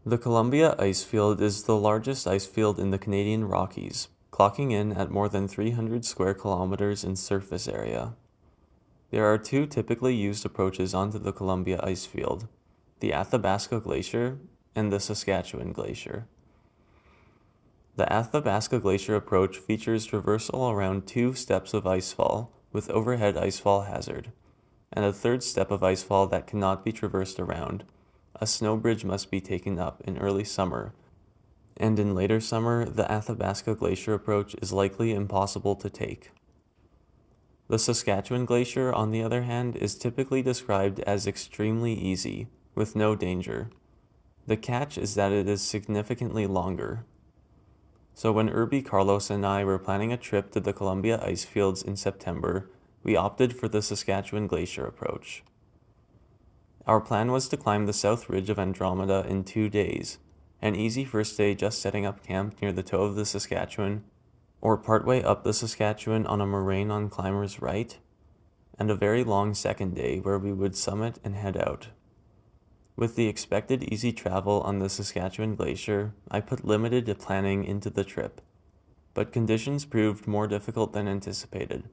The Columbia Icefield is the largest icefield in the Canadian Rockies, clocking in at more than 300 square kilometers in surface area. There are two typically used approaches onto the Columbia Icefield, the Athabasca Glacier and the Saskatchewan Glacier. The Athabasca Glacier approach features traversal around 2 steps of icefall with overhead icefall hazard, and a third step of icefall that cannot be traversed around. A snow bridge must be taken up in early summer, and in later summer, the Athabasca Glacier approach is likely impossible to take. The Saskatchewan Glacier, on the other hand, is typically described as extremely easy, with no danger. The catch is that it is significantly longer. So when Irby, Carlos, and I were planning a trip to the Columbia Icefields in September, we opted for the Saskatchewan Glacier approach. Our plan was to climb the south ridge of Andromeda in 2 days, an easy first day just setting up camp near the toe of the Saskatchewan, or partway up the Saskatchewan on a moraine on climber's right, and a very long second day where we would summit and head out. With the expected easy travel on the Saskatchewan Glacier, I put limited planning into the trip, but conditions proved more difficult than anticipated,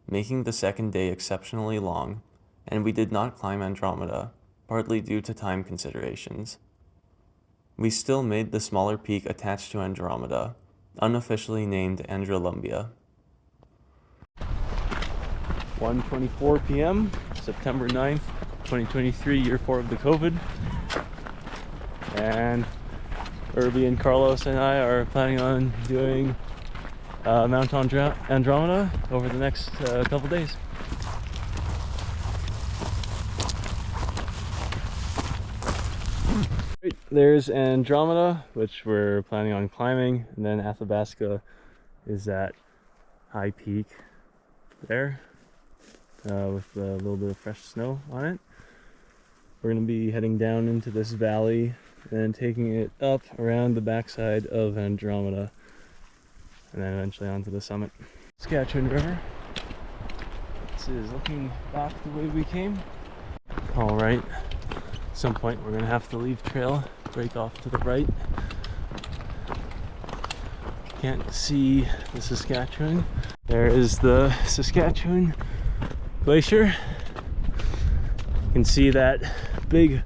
making the second day exceptionally long, and we did not climb Andromeda, partly due to time considerations. We still made the smaller peak attached to Andromeda, unofficially named Androlumbia. 1:24 p.m., September 9th, 2023, year 4 of the COVID. And Irby and Carlos and I are planning on doing Mount Andromeda over the next couple days. There's Andromeda, which we're planning on climbing, and then Athabasca is that high peak there with a little bit of fresh snow on it. We're going to be heading down into this valley and taking it up around the backside of Andromeda, and then eventually onto the summit. Saskatchewan River. This is looking back the way we came. All right. At some point we're going to have to leave trail, break off to the right. Can't see the Saskatchewan. There is the Saskatchewan Glacier. You can see that big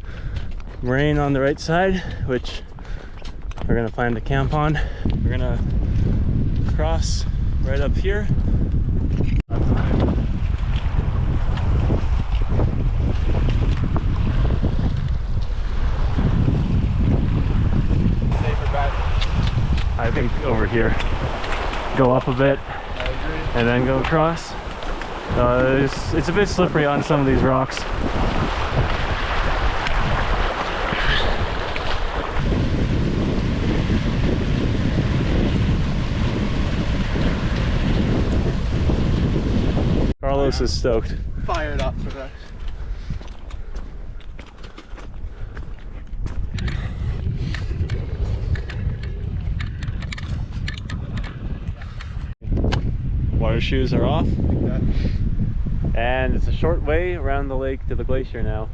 moraine on the right side, which we're going to plan to camp on. We're going to cross right up here. I think over here, go up a bit and then go across. It's a bit slippery on some of these rocks. Carlos is stoked. Fired up for that. Water shoes are off, and it's a short way around the lake to the glacier now.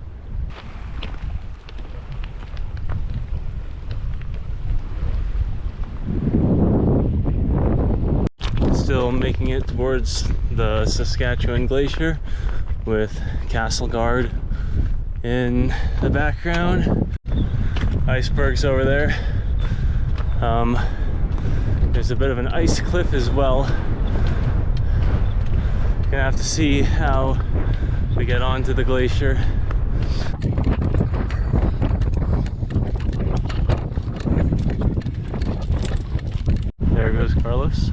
Still making it towards the Saskatchewan Glacier with Castle Guard in the background. Icebergs over there. There's a bit of an ice cliff as well. Gonna have to see how we get onto the glacier. There goes Carlos.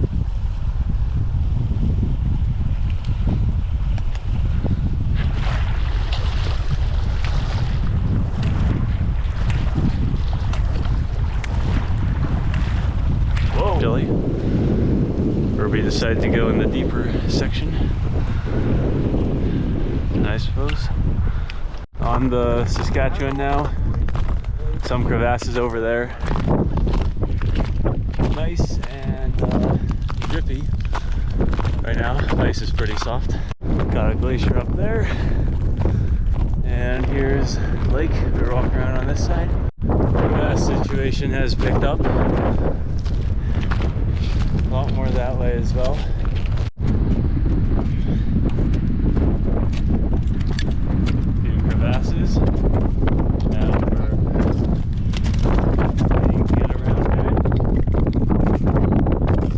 Whoa! Billy. Irby decided to go in the deeper section, I suppose. On the Saskatchewan now, some crevasses over there. Nice and drippy right now. Ice is pretty soft. Got a glacier up there, and here's the lake. We're walking around on this side. The situation has picked up. A lot more that way as well. Few crevasses. Now we're get around it.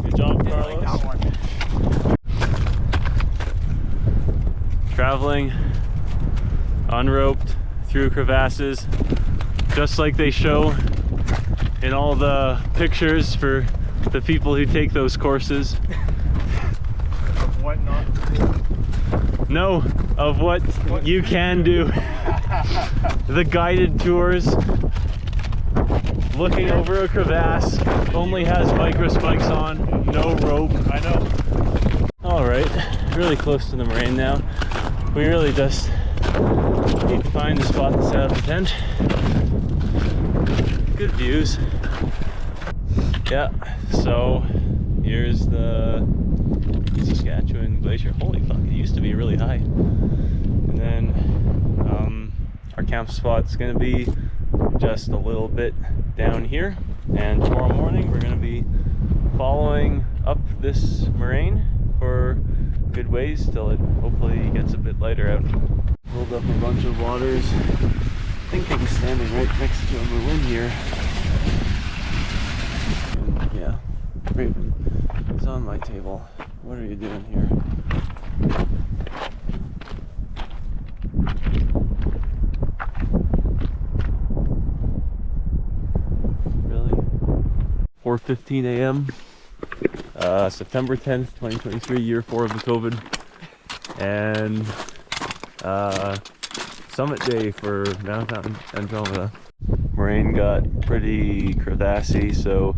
Good job, Carlos. Traveling unroped through crevasses, just like they show in all the pictures for the people who take those courses. Of what not to do? No, of what you can do. The guided tours, looking over a crevasse, only has micro spikes on, no rope. I know. All right, really close to the moraine now. We really just need to find the spot to set up the tent. Good views. Yeah, so here's the Saskatchewan Glacier. Holy fuck, it used to be really high. And then our camp spot's gonna be just a little bit down here. And tomorrow morning we're gonna be following up this moraine for good ways till it hopefully gets a bit lighter out. Pulled up a bunch of waters. I think I'm standing right next to a Merlin here. And yeah, Raven is on my table. What are you doing here? Really? 4:15 a.m. September 10th, 2023, year 4 of the COVID. And summit day for Mount Andromeda. Moraine got pretty crevassy, so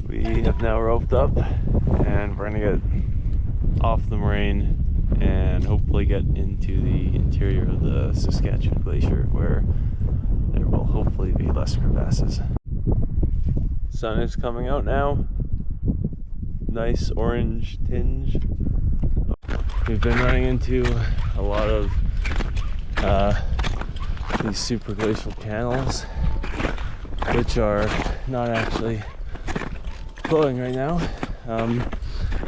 we have now roped up and we're gonna get off the moraine and hopefully get into the interior of the Saskatchewan Glacier where there will hopefully be less crevasses. Sun is coming out now. Nice orange tinge. We've been running into a lot of these super glacial channels, which are not actually flowing right now.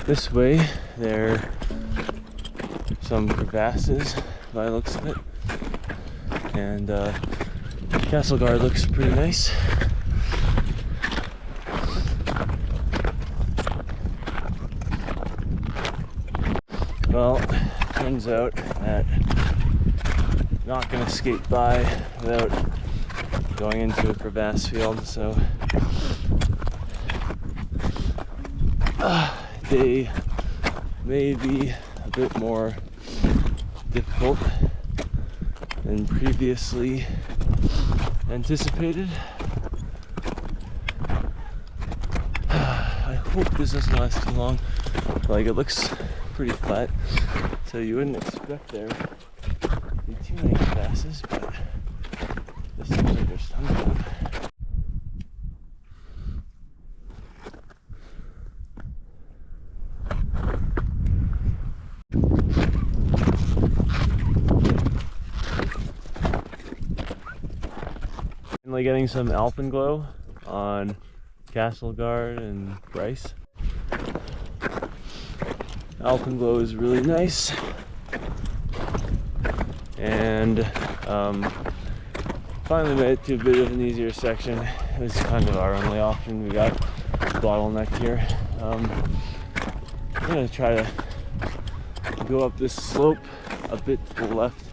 This way, there are some crevasses by the looks of it, and Castle Guard looks pretty nice. Well, turns out that not gonna skate by without going into a crevasse field, so they may be a bit more difficult than previously anticipated. I hope this doesn't last too long. Like, it looks pretty flat, so you wouldn't expect there to be too many crevasses, but this seems like there's tons of them. Finally getting some alpenglow on Castle Guard and Bryce. Alpenglow is really nice, and finally made it to a bit of an easier section. It was kind of our only option. We got bottlenecked here. I'm gonna try to go up this slope a bit to the left.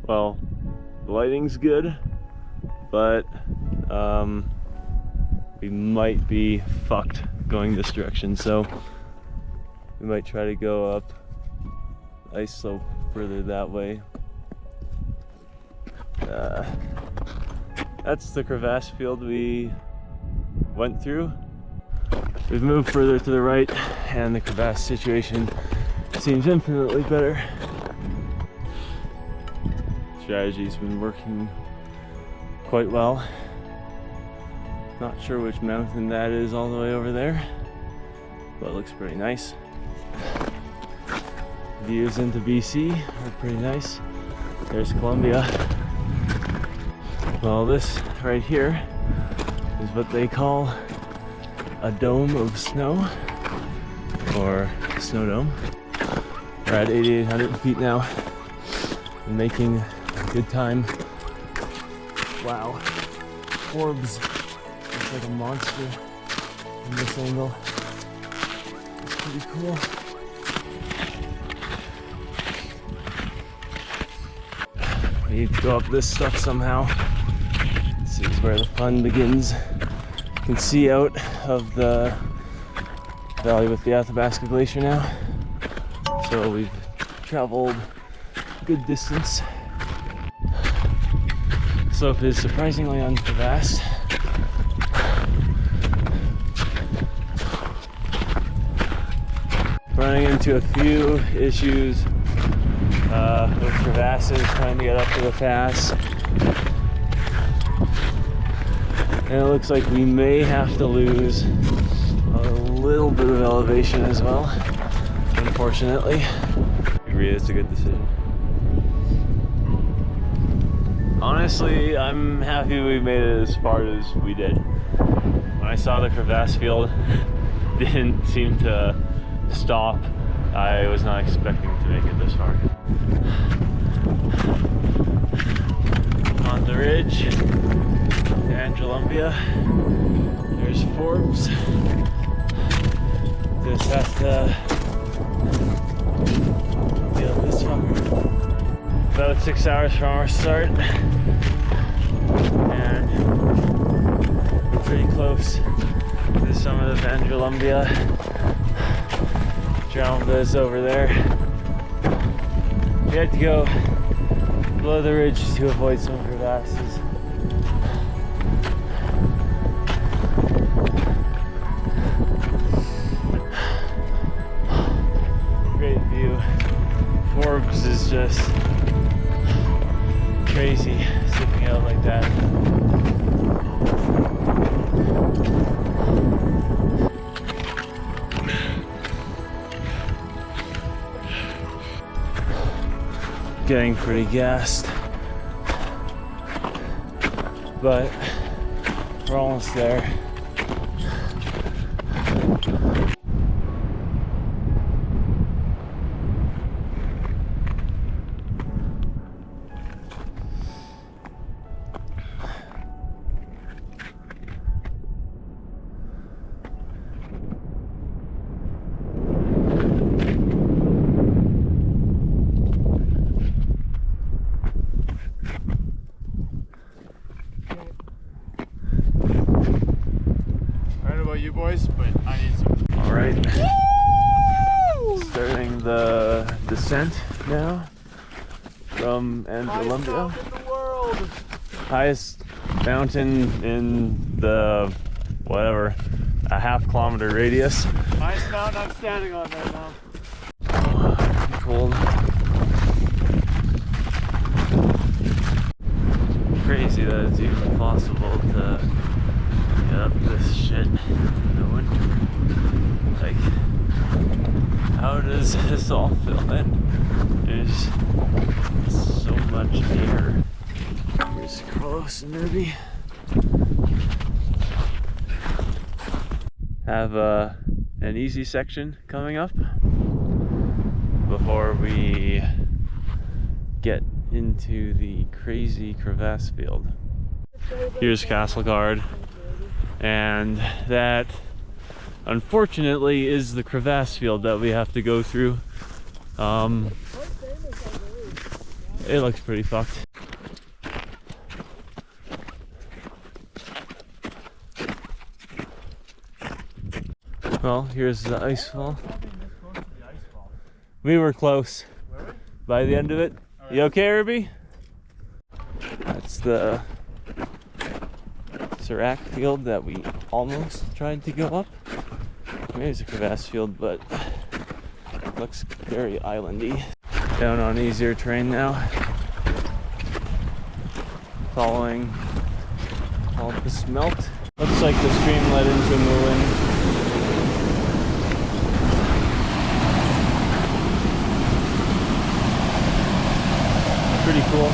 Well, the lighting's good, but we might be fucked going this direction, so we might try to go up ice slope further that way. That's the crevasse field we went through. We've moved further to the right and the crevasse situation seems infinitely better. Strategy's been working quite well. Not sure which mountain that is all the way over there, but it looks pretty nice. Views into BC are pretty nice. There's Columbia. Well, this right here is what they call a dome of snow, or snow dome. We're at 8,800 feet now and making a good time. Wow, Forbes looks like a monster from this angle. It's pretty cool. We need to go up this stuff somehow. This is where the fun begins. You can see out of the valley with the Athabasca Glacier now. So we've traveled a good distance. Slope is surprisingly uncrevassed. Running into a few issues with crevasses trying to get up to the pass. And it looks like we may have to lose a little bit of elevation as well, unfortunately. I agree, it's a good decision. Honestly, I'm happy we made it as far as we did. When I saw the crevasse field didn't seem to stop, I was not expecting to make it this far. On the ridge, Androlumbia, there's Forbes. Just have to be up this fucker. About 6 hours from our start, and we're pretty close to the summit of Androlumbia. Andromeda is over there. We had to go below the ridge to avoid some crevasses. Great view. Forbes is just crazy sticking out like that. Getting pretty gassed, but we're almost there. You boys, but I need some. All right, starting the descent now from Androlumbia. Highest mountain in the world. Highest mountain in the whatever, a half-kilometer radius. Highest mountain I'm standing on right now. Cold. Crazy that it's even possible to get up this shit in the winter. Like, how does this all fill in? There's so much air. Here's Carlos and Ruby. Have an easy section coming up before we get into the crazy crevasse field. Here's Castle Guard, and that unfortunately is the crevasse field that we have to go through. It looks pretty fucked. Well, here's the ice fall. We were close. By the end of it. You okay, Ruby? That's the Serac field that we almost tried to go up. Maybe it's a crevasse field, but it looks very islandy. Down on easier terrain now. Following all the smelt. Looks like the stream led into Moulin. Pretty cool.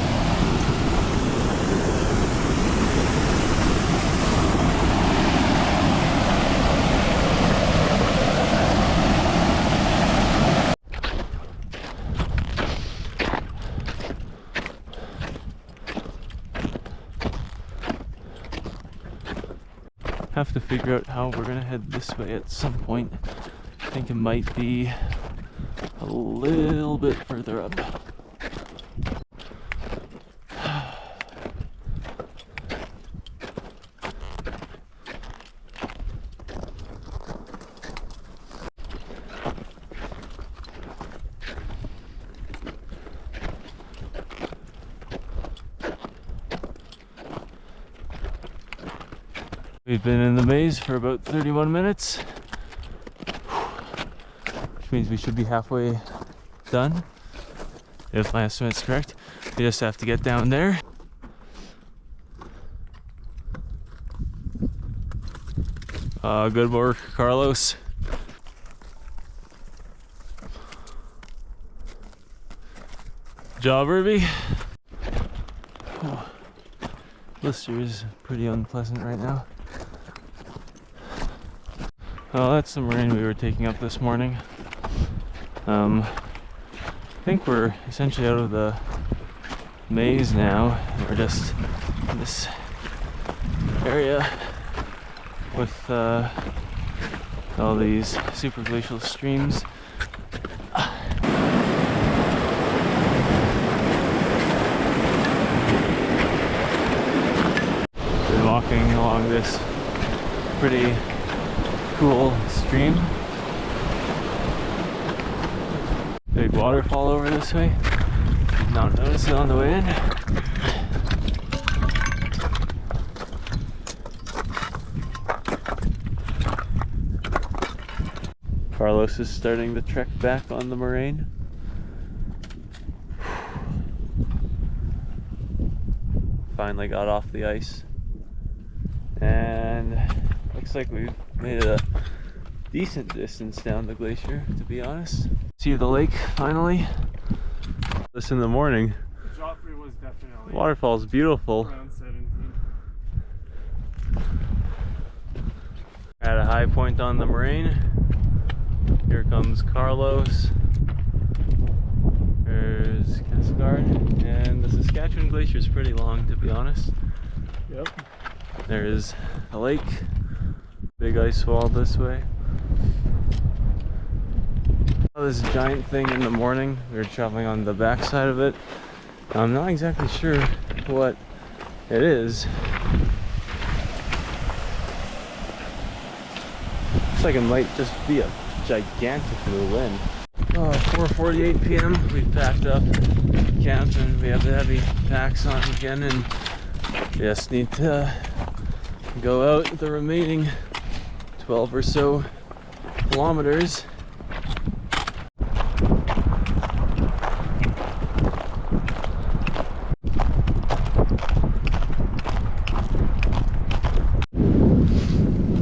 Have to figure out how we're gonna head this way at some point. I think it might be a little bit further up. We've been in the maze for about 31 minutes, which means we should be halfway done, if my estimate's correct. We just have to get down there. Good work, Carlos. Good job, Ruby. Oh, blister is pretty unpleasant right now. Well, that's the moraine we were taking up this morning. I think we're essentially out of the maze now. We're just in this area with all these superglacial streams. Been walking along this pretty cool stream. Big waterfall over this way. Did not notice it on the way in. Carlos is starting the trek back on the moraine. Finally got off the ice. And looks like we've made a decent distance down the glacier, to be honest. See the lake finally. This in the morning. Joffrey was definitely. The waterfall's beautiful. Around 17. At a high point on the moraine. Here comes Carlos. There's Cascard. And the Saskatchewan Glacier is pretty long, to be honest. Yep. There is a lake. Big ice wall this way. This giant thing in the morning. We were traveling on the back side of it. I'm not exactly sure what it is. Looks like it might just be a gigantic wind. 4:48 p.m. We've packed up camp and we have the heavy packs on again, and just need to go out the remaining 12 or so kilometers.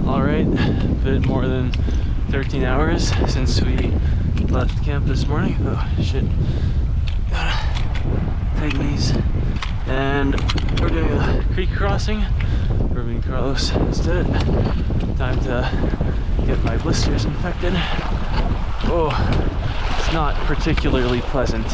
Alright, a bit more than 13 hours since we left camp this morning. Oh shit, gotta tighten these. And we're doing a creek crossing. Ruby and Carlos instead. Time to get my blisters infected. Oh, it's not particularly pleasant.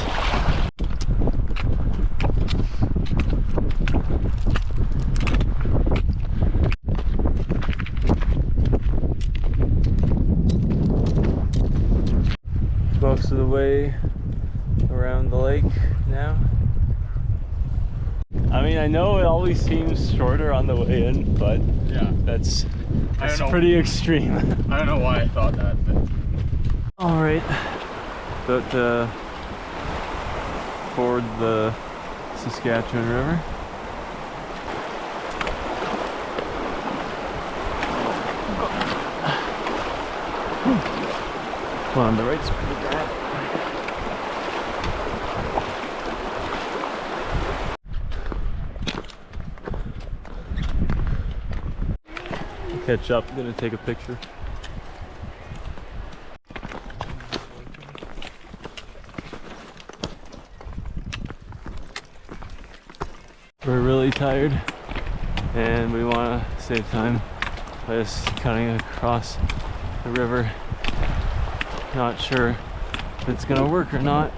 Most of the way around the lake now. I mean, I know it always seems shorter on the way in, but Yeah. that's I don't know. pretty extreme. I don't know why I thought that, but. All right, about to ford the Saskatchewan River. Come on, the right's pretty bad. Catch up, I'm gonna take a picture. We're really tired and we want to save time by just cutting across the river. Not sure if it's gonna work or not.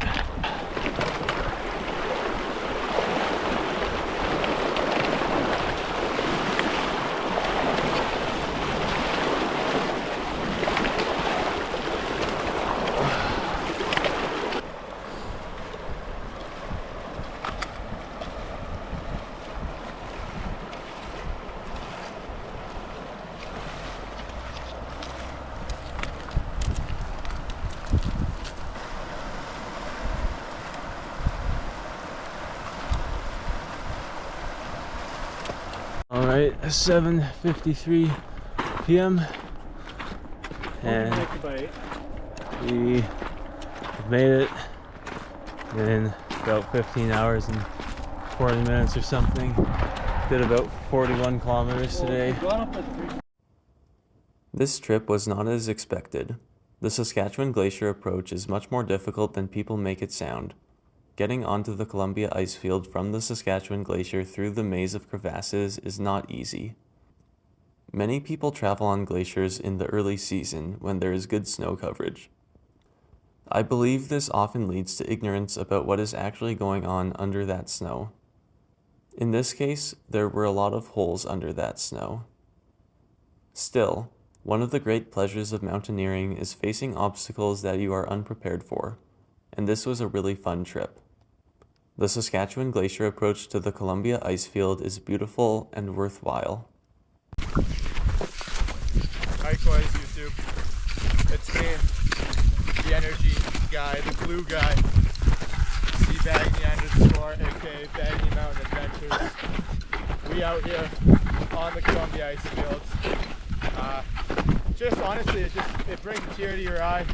All right, 7:53 p.m. and we have made it in about 15 hours and 40 minutes or something. Did about 41 kilometers today. This trip was not as expected. The Saskatchewan Glacier approach is much more difficult than people make it sound. Getting onto the Columbia Icefield from the Saskatchewan Glacier through the maze of crevasses is not easy. Many people travel on glaciers in the early season when there is good snow coverage. I believe this often leads to ignorance about what is actually going on under that snow. In this case, there were a lot of holes under that snow. Still, one of the great pleasures of mountaineering is facing obstacles that you are unprepared for, and this was a really fun trip. The Saskatchewan Glacier approach to the Columbia Icefield is beautiful and worthwhile. Likewise, YouTube. It's me, the energy guy, the glue guy. C Baggy _, aka Baggy Mountain Adventures. We out here on the Columbia Icefield. Just honestly, it brings a tear to your eye.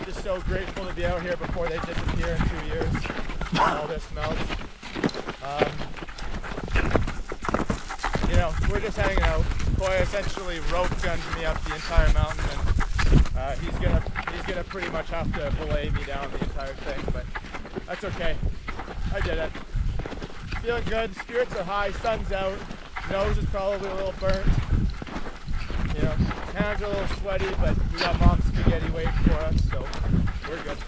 Just so grateful to be out here before they disappear in 2 years. All this melts. You know, we're just hanging out. Coy essentially rope guns me up the entire mountain, and he's gonna pretty much have to belay me down the entire thing, but that's okay. I did it. Feeling good. Spirits are high. Sun's out. Nose is probably a little burnt. You know, hands are a little sweaty, but we got mom's spaghetti waiting for us, so we're good.